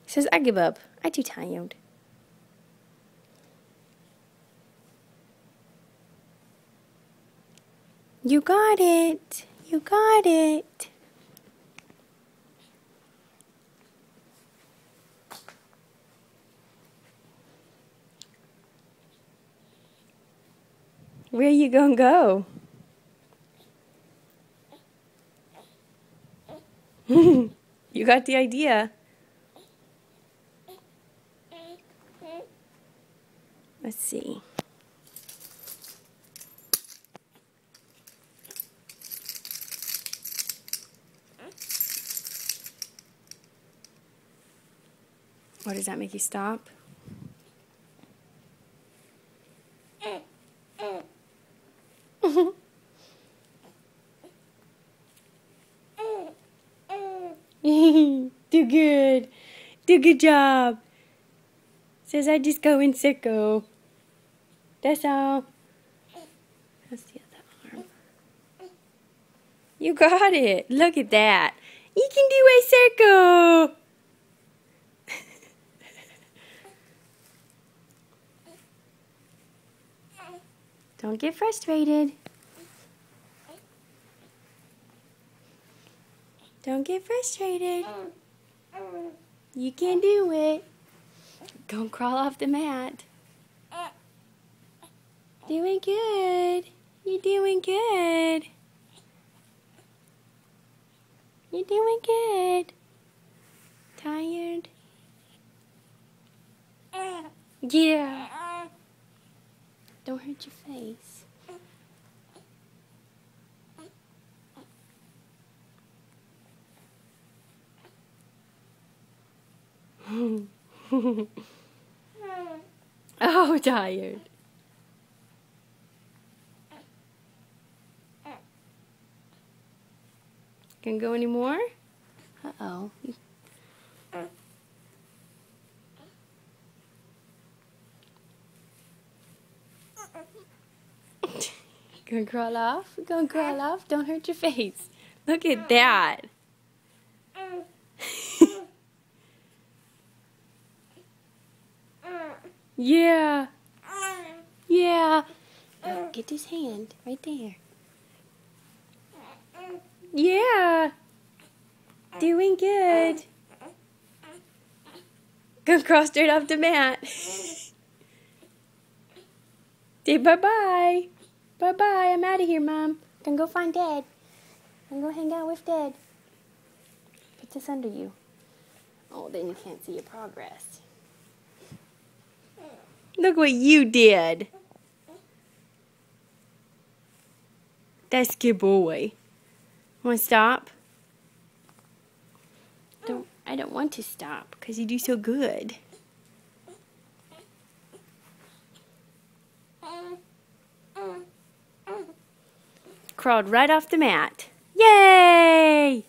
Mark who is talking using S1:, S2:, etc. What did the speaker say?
S1: He says, I give up. I'm too tired. You got it. You got it. Where you gonna go? You got the idea. Let's see. What, does that make you stop? Do good. Do good job. Says I just go in circle. That's all. How's the other arm? You got it. Look at that. You can do a circle. Don't get frustrated. Don't get frustrated. You can do it. Don't crawl off the mat. Doing good. You're doing good. You're doing good. Tired? Yeah. Don't hurt your face. Oh, tired. Can go anymore? Uh-oh. Gonna crawl off? Gonna crawl off? Don't hurt your face. Look at that. Yeah. Yeah. Oh, get his hand right there. Yeah. Doing good. Gonna crawl straight off the mat. Say bye-bye. Bye-bye. I'm out of here, Mom. Gonna go find Dad. Gonna go hang out with Dad. Put this under you. Oh, then you can't see your progress. Look what you did. That's good boy. Want to stop? I don't want to stop because you do so good. Crawled right off the mat. Yay!